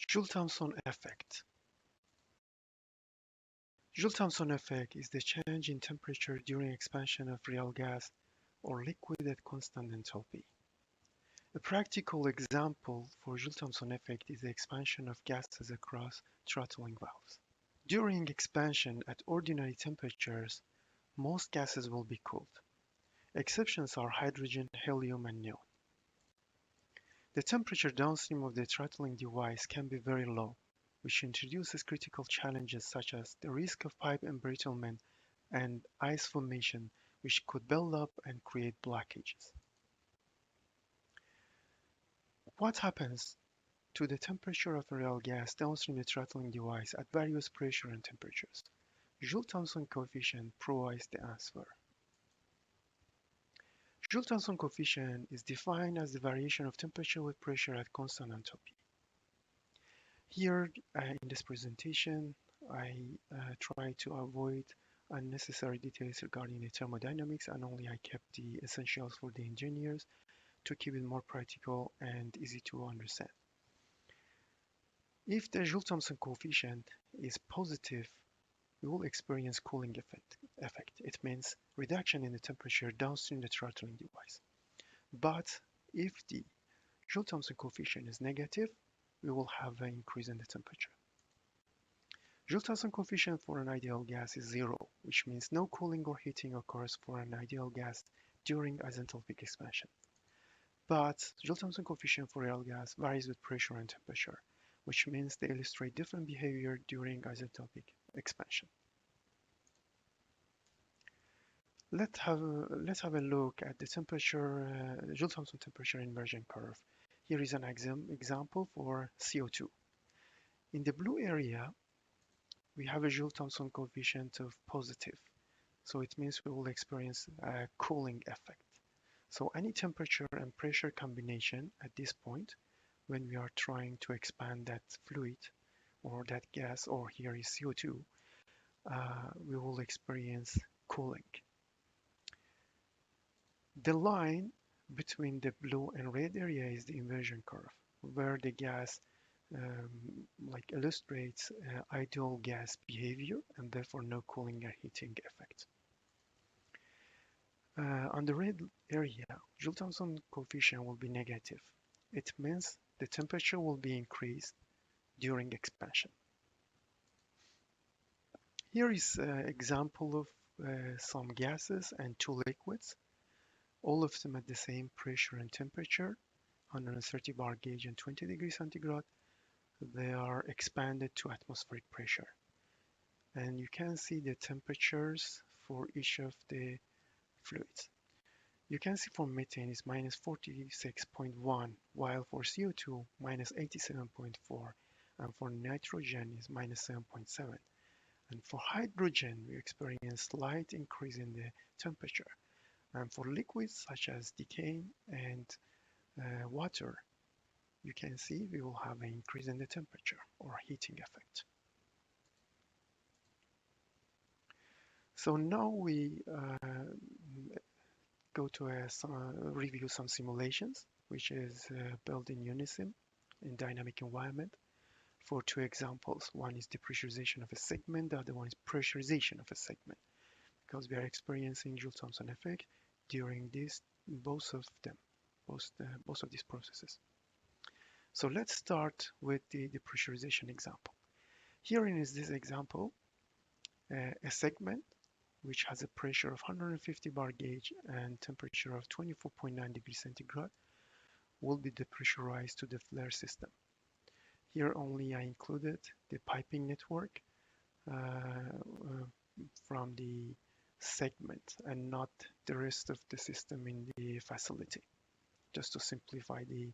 Joule Thomson effect. Joule Thomson effect is the change in temperature during expansion of real gas or liquid at constant enthalpy. A practical example for Joule Thomson effect is the expansion of gases across throttling valves. During expansion at ordinary temperatures, most gases will be cooled. Exceptions are hydrogen, helium, and neon. The temperature downstream of the throttling device can be very low, which introduces critical challenges such as the risk of pipe embrittlement and ice formation, which could build up and create blockages. What happens to the temperature of a real gas downstream the throttling device at various pressure and temperatures? Joule Thomson coefficient provides the answer. Joule Thomson coefficient is defined as the variation of temperature with pressure at constant enthalpy. Here in this presentation, I try to avoid unnecessary details regarding the thermodynamics, and only I kept the essentials for the engineers to keep it more practical and easy to understand. If the Joule Thomson coefficient is positive, we will experience cooling effect. It means reduction in the temperature downstream the throttling device. But if the Joule Thomson coefficient is negative, we will have an increase in the temperature. Joule Thomson coefficient for an ideal gas is 0, which means no cooling or heating occurs for an ideal gas during isenthalpic expansion. But Joule Thomson coefficient for real gas varies with pressure and temperature, which means they illustrate different behavior during isenthalpic expansion. Let's have a look at the temperature, Joule Thomson temperature inversion curve. Here is an example for CO2. In the blue area, we have a Joule Thomson coefficient of positive. So it means we will experience a cooling effect. So any temperature and pressure combination at this point, when we are trying to expand that fluid or that gas, or here is CO2, we will experience cooling. The line between the blue and red area is the inversion curve, where the gas illustrates ideal gas behavior and therefore no cooling or heating effect. On the red area, Joule Thomson coefficient will be negative. It means the temperature will be increased during expansion. Here is an example of some gases and two liquids, all of them at the same pressure and temperature, 130 bar gauge and 20 degrees centigrade. They are expanded to atmospheric pressure. And you can see the temperatures for each of the fluids. You can see for methane is minus 46.1, while for CO2 minus 87.4, and for nitrogen is minus 7.7. And for hydrogen, we experience slight increase in the temperature. And for liquids such as decaying and water, you can see we will have an increase in the temperature or heating effect. So now we go to review some simulations, which is built in UniSim in dynamic environment for two examples. One is depressurization of a segment, the other one is pressurization of a segment, because we are experiencing Joule Thomson effect during both of these processes. So let's start with the depressurization example. Here in this example, a segment which has a pressure of 150 bar gauge and temperature of 24.9 degrees centigrade will be depressurized to the flare system. Here only I included the piping network from the segment and not the rest of the system in the facility, just to simplify the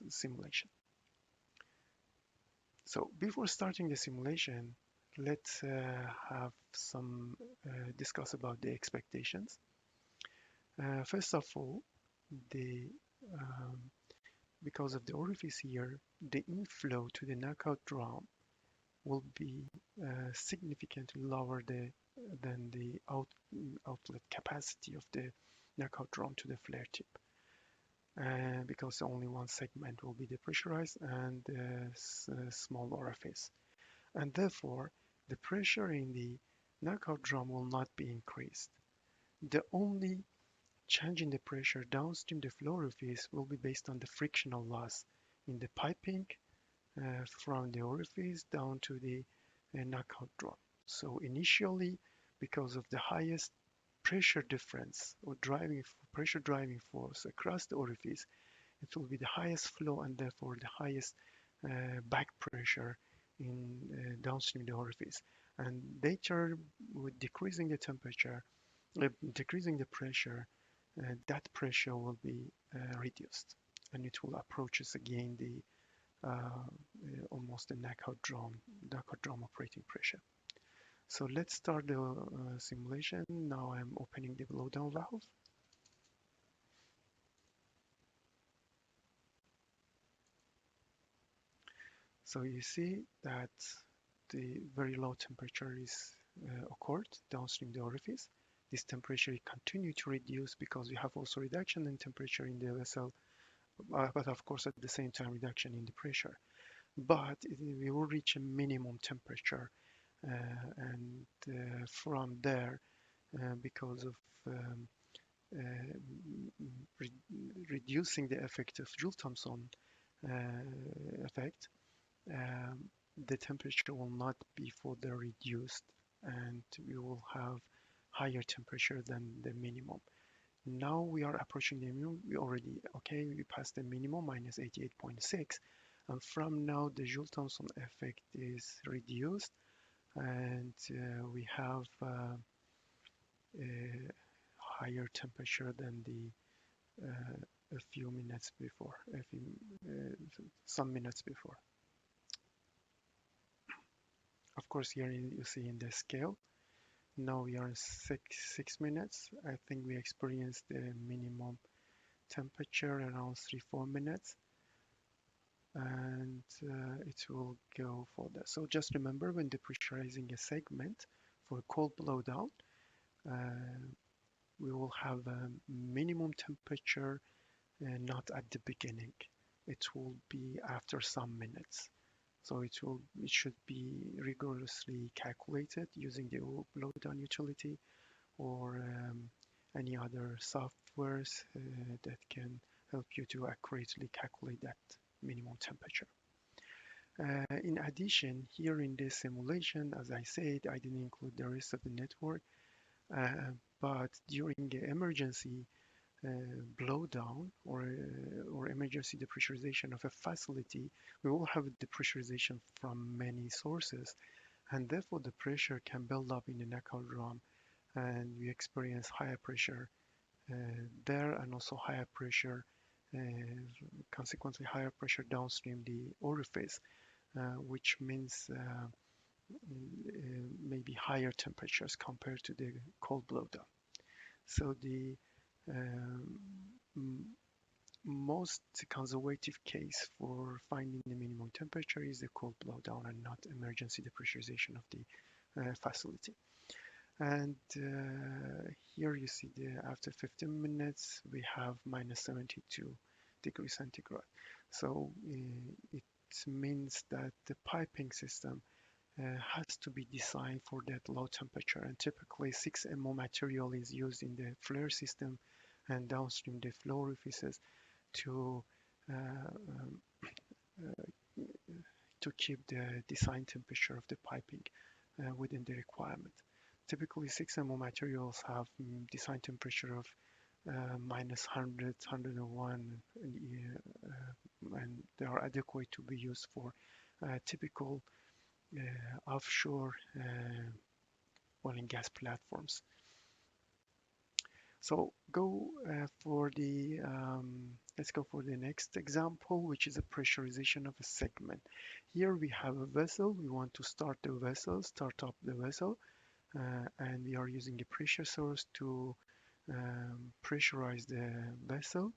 simulation. So before starting the simulation, let's have some discuss about the expectations. First of all, because of the orifice here, the inflow to the knockout drum will be significantly lower than the outlet capacity of the knockout drum to the flare tip. because only one segment will be depressurized and a small orifice. And therefore, the pressure in the knockout drum will not be increased. The only change in the pressure downstream the flow orifice will be based on the frictional loss in the piping from the orifice down to the knockout drum. So initially, because of the highest pressure difference or pressure driving force across the orifice, it will be the highest flow and therefore the highest back pressure in downstream the orifice. And later, with decreasing the temperature, decreasing the pressure, that pressure will be reduced, and it will approaches again the almost the knockout drum operating pressure. So let's start the simulation. Now I'm opening the blowdown valve. So you see that the very low temperature is occurred downstream the orifice. This temperature continue to reduce because we have also reduction in temperature in the vessel, but of course at the same time reduction in the pressure. But we will reach a minimum temperature, and from there, because of re reducing the effect of Joule Thomson effect, um, the temperature will not be further reduced, and we will have higher temperature than the minimum. Now we are approaching the minimum. We passed the minimum minus 88.6, and from now the Joule Thomson effect is reduced, and we have a higher temperature than the a few minutes before, some minutes before. Of course, here you see in the scale. Now we are in 6 minutes. I think we experienced the minimum temperature around 3-4 minutes, and it will go for that. So just remember, when depressurizing a segment for cold blowdown, uh, we will have a minimum temperature not at the beginning. It will be after some minutes. So it should be rigorously calculated using the blowdown utility or any other softwares that can help you to accurately calculate that minimum temperature. In addition, here in this simulation, as I said, I didn't include the rest of the network, but during the emergency blowdown or emergency depressurization of a facility, we will have depressurization from many sources, and therefore the pressure can build up in the knockout drum, and we experience higher pressure there and also higher pressure, consequently higher pressure downstream the orifice, which means maybe higher temperatures compared to the cold blowdown. So the um, most conservative case for finding the minimum temperature is the cold blowdown and not emergency depressurization of the facility. And here you see after 15 minutes we have minus 72 degrees centigrade. So it means that the piping system has to be designed for that low temperature, and typically 6MO material is used in the flare system and downstream the flow orifices to uh, um, uh, to keep the design temperature of the piping within the requirement. Typically 6MO materials have design temperature of minus 100, 101, and they are adequate to be used for typical offshore oil and gas platforms. So let's go for the next example, which is a pressurization of a segment. Here we have a vessel. We want to start up the vessel, and we are using a pressure source to pressurize the vessel.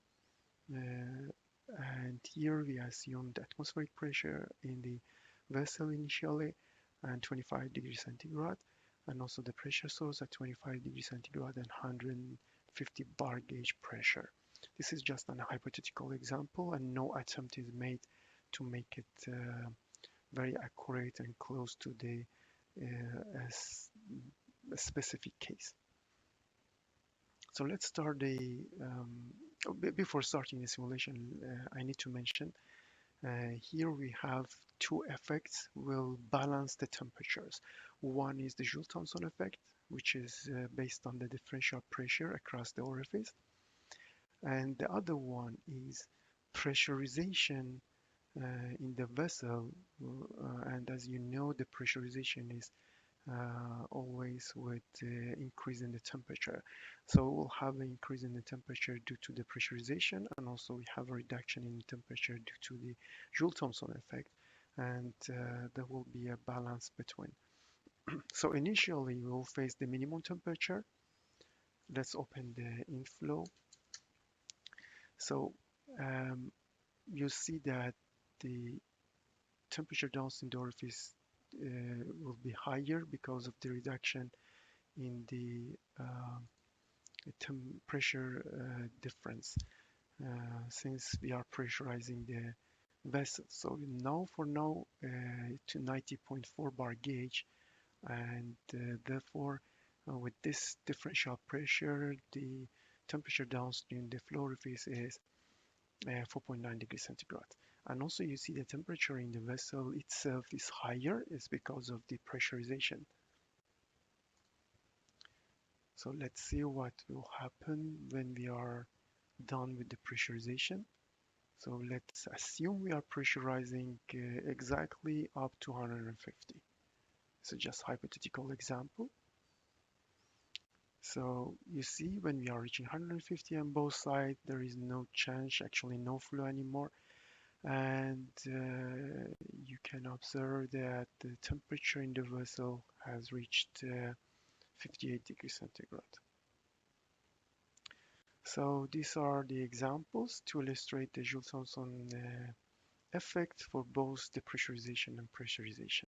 And here we assumed atmospheric pressure in the vessel initially and 25 degrees centigrade, and also the pressure source at 25 degrees centigrade and 150 bar gauge pressure. This is just an hypothetical example, and no attempt is made to make it very accurate and close to the a specific case. So let's start before starting the simulation, I need to mention here we have two effects will balance the temperatures. One is the Joule Thomson effect, which is based on the differential pressure across the orifice. And the other one is pressurization in the vessel. And as you know, the pressurization is always with increase in the temperature. So we'll have an increase in the temperature due to the pressurization, and also we have a reduction in temperature due to the Joule Thomson effect, and there will be a balance between. So initially we'll face the minimum temperature. Let's open the inflow. So you see that the temperature downstream the orifice will be higher because of the reduction in the pressure difference since we are pressurizing the vessel. So now for now to 90.4 bar gauge, and therefore with this differential pressure, the temperature downstream the flow orifice is 4.9 degrees centigrade. And also you see the temperature in the vessel itself is higher, is because of the pressurization. So let's see what will happen when we are done with the pressurization. So let's assume we are pressurizing exactly up to 150. So just hypothetical example. So you see when we are reaching 150 on both sides, there is no change, actually no flow anymore. And you can observe that the temperature in the vessel has reached 58 degrees centigrade. So these are the examples to illustrate the Joule Thomson effect for both depressurization and pressurization.